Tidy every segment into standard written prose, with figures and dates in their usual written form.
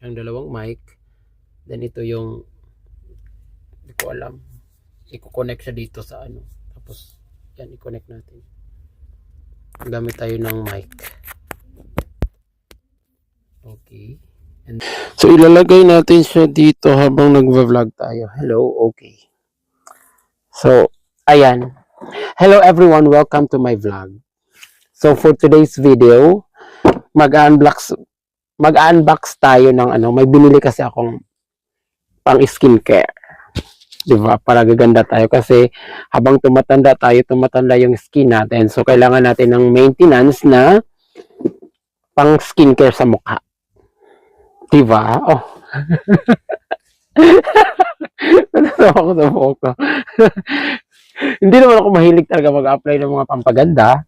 Yung dalawang mic. Then ito yung, hindi ko alam. I-connect siya dito sa ano. Tapos, yan, i-connect natin. Gamit tayo ng mic. Okay. And, so, ilalagay natin siya dito habang nagva-vlog tayo. Hello, okay. So, ayan. Hello everyone, welcome to my vlog. So, for today's video, mag-unbox tayo ng ano, may binili kasi akong pang skincare. 'Di ba? Para gaganda tayo kasi habang tumatanda yung skin natin. So kailangan natin ng maintenance na pang skincare sa mukha. 'Di ba? Oh. Natawa ako sa buhok ko. Hindi naman ako mahilig talaga mag-apply ng mga pampaganda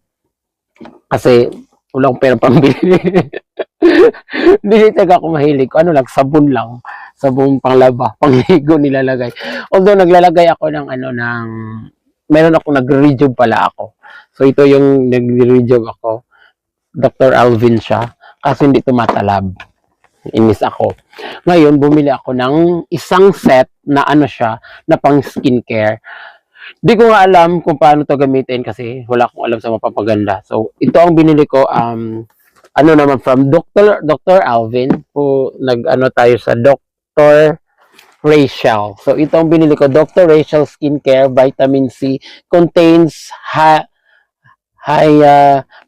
kasi wala akong pera pambili. Hindi talaga ako mahilig. Ano lang, sabon lang. Sabon panglaba, pangligo nilalagay. Although naglalagay ako ng ano ng meron ako nagre-rejuve pala ako. So ito yung nagre-rejuve ako. Dr. Alvin siya kasi hindi tumatalab. Inis ako. Ngayon bumili ako ng isang set na ano siya na pang skincare. Di ko nga alam kung paano to gamitin kasi wala akong alam sa mapapaganda. So ito ang binili ko ano naman from Dr. Alvin po nag-ano tayo sa Dr. Rachel. So ito ang binili ko, Dr. Rachel Skincare Vitamin C contains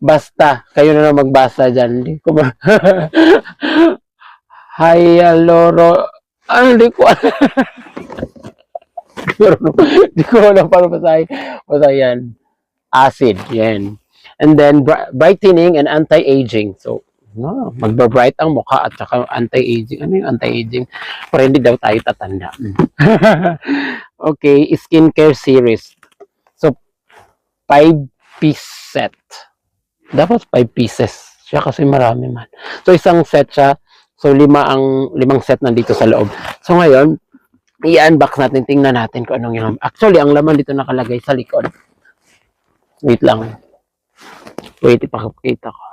basta kayo na lang magbasa diyan. Hindi ko ba hyaluro hindi ko hindi ko alam paano basahin. Basta yan. Acid. Yan. And then, brightening and anti-aging. So, no, magba-bright ang mukha at saka anti-aging. Ano yung anti-aging? Para hindi daw tayo tatanda. Okay, skincare series. So, 5-piece set. Dapat 5 pieces. Siya kasi marami man. So, isang set siya. So, limang set nandito sa loob. So, ngayon, i-unbox natin. Tingnan natin kung anong yung... Actually, ang laman dito nakalagay sa likod. Wait lang. Wait, ipakita ko.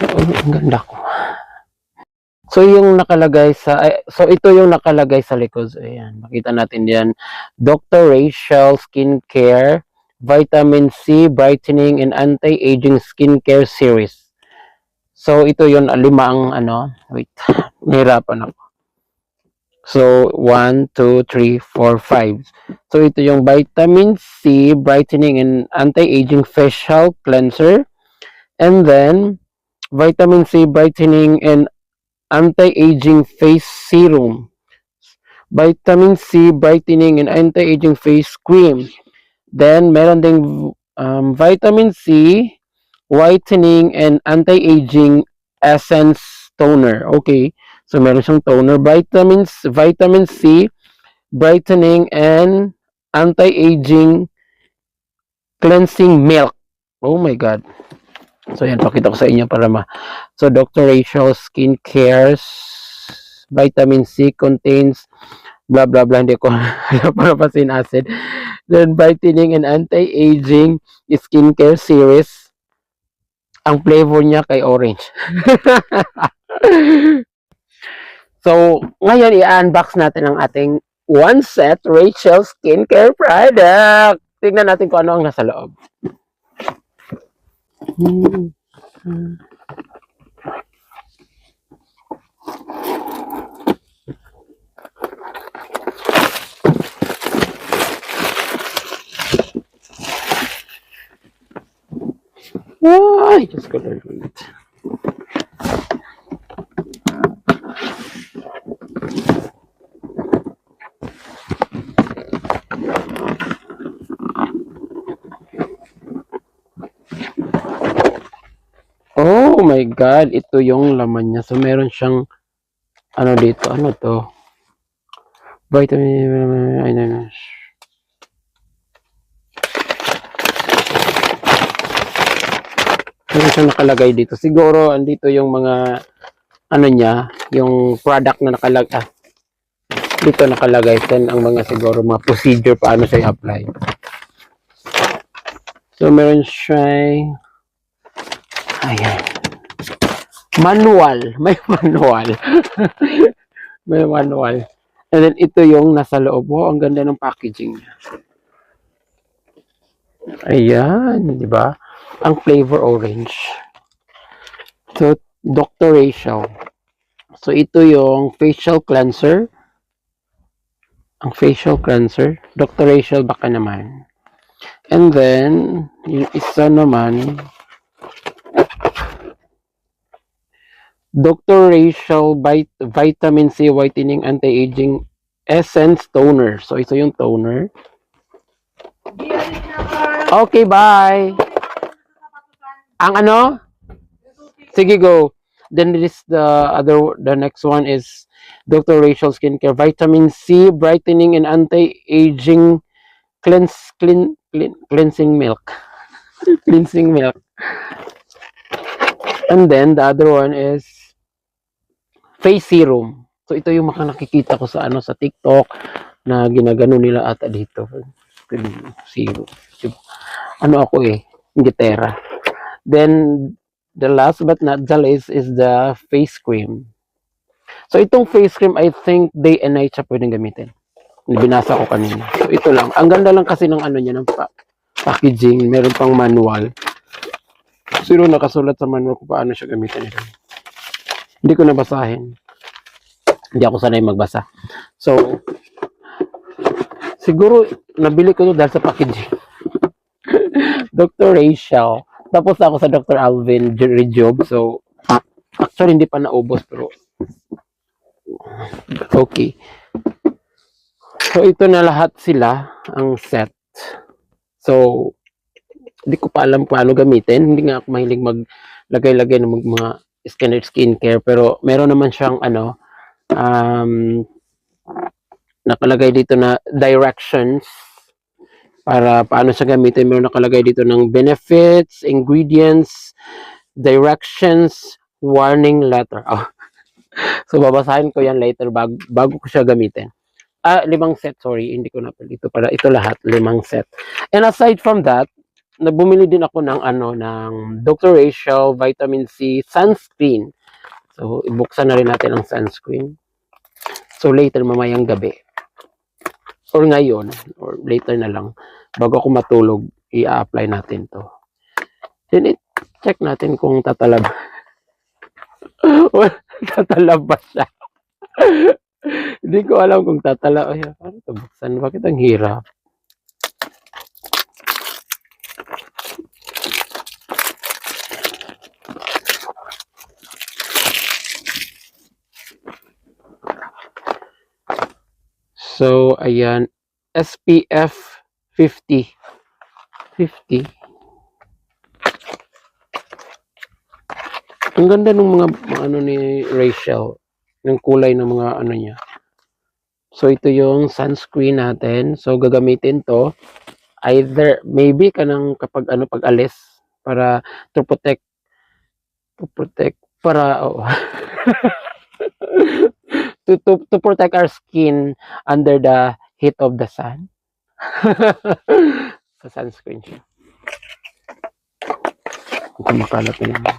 Oh, ang ganda ko. So, yung nakalagay sa... So, ito yung nakalagay sa likod. So, ayan. Makita natin yan. Dr. Rachel Skincare Vitamin C Brightening and Anti-Aging Skincare Series. So, ito yun. 5 ang ano. Wait. Nahirapan ako. So, 1, 2, 3, 4, 5. So, ito yung Vitamin C Brightening and Anti-Aging Facial Cleanser. And then, Vitamin C Brightening and Anti-Aging Face Serum. Vitamin C Brightening and Anti-Aging Face Cream. Then, meron ding Vitamin C Whitening and Anti-Aging Essence Toner. Okay. So, meron siyang toner. Vitamin C, brightening, and anti-aging cleansing milk. Oh my God. So, yan. Pakita ko sa inyo para So, Dr. Rachel Skincare's Vitamin C contains blah, blah, blah. Hindi ko para pasin acid. Then, brightening and anti-aging skincare series. Ang flavor niya kay orange. So, ngayon i-unbox natin ang ating one set Rachel Skincare product. Tingnan natin kung ano ang nasa loob. Ay, Diyos ko Lord. Oh my God, ito yung laman niya. So, meron siyang, ano dito, ano to? Vitamin, I don't know. Meron siyang nakalagay dito. Siguro, andito yung mga, ano niya, yung product na nakalagay. Dito nakalagay. Then, ang mga siguro, mga procedure paano siya i-apply. So, meron siya, ayan. Manual. May manual. May manual. And then ito yung nasa loob. Wow, ang ganda ng packaging niya. Ayan, di ba? Ang flavor orange. So, Dr. Rachel. So, ito yung facial cleanser. Ang facial cleanser. Dr. Rachel, baka naman. And then, yung isa naman, Dr. Rachel Vitamin C Whitening Anti-Aging Essence Toner. So, ito yung toner. Okay, bye! Ang ano? Sige, go. Then this the next one is Dr. Rachel Skincare Vitamin C Brightening and Anti-Aging Cleansing Milk. Cleansing milk. And then the other one is face serum. So ito yung nakikita ko sa sa TikTok na ginagano nila ata dito. Serum. Ano ako Ingitera. Then the last but not the least is the face cream. So itong face cream, I think day and night siya pwedeng gamitin. Binasa ko kanina. So ito lang. Ang ganda lang kasi ng niya ng packaging. Meron pang manual. Sino nakasulat sa manual kung paano siya gamitin ito. Hindi ko nabasahin. Hindi ako sanay magbasa. So, siguro nabili ko ito dahil sa packaging. Dr. Rachel. Tapos ako sa Dr. Alvin Rejob. So, actually hindi pa naubos pero okay. So, ito na lahat sila ang set. So, hindi ko pa alam paano gamitin. Hindi nga ako mahilig maglagay-lagay ng mga skincare. Pero meron naman siyang nakalagay dito na directions para paano siya gamitin. Meron nakalagay dito ng benefits, ingredients, directions, warning letter. Oh. So, babasahin ko yan later bago ko siya gamitin. 5 set, sorry. Hindi ko na ito para ito lahat, 5 set. And aside from that, bumili din ako ng ng Dr. Rachel Vitamin C Sunscreen. So, ibuksan na rin natin ang sunscreen. So, later, mamayang gabi. Or ngayon, or later na lang, bago ako matulog, i-apply natin to. Then, check natin kung tatalab. Tatalab ba siya? Hindi ko alam kung tatalab. Ay, paano ito buksan? Bakit ang hirap? So, ayan, SPF 50. 50. Ang ganda ng mga ni Rachel, ng kulay ng mga niya. So, ito yung sunscreen natin. So, gagamitin to either, maybe kanang kapag pag alis para to protect para to protect our skin under the heat of the sun. Sa sunscreen siya. Kung makalat na naman.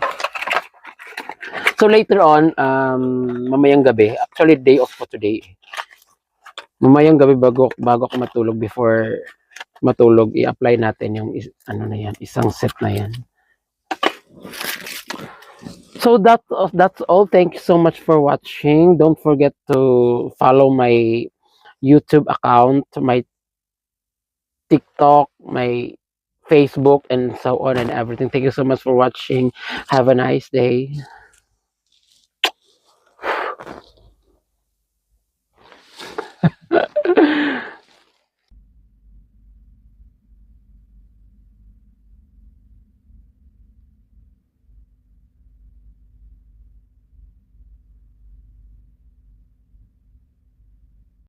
So later on, mamayang gabi, actually day off ko today. Mamayang gabi bago ako matulog, before matulog, i-apply natin yung isang set na yan. So that's all. Thank you so much for watching. Don't forget to follow my YouTube account, my TikTok, my Facebook, and so on and everything. Thank you so much for watching. Have a nice day.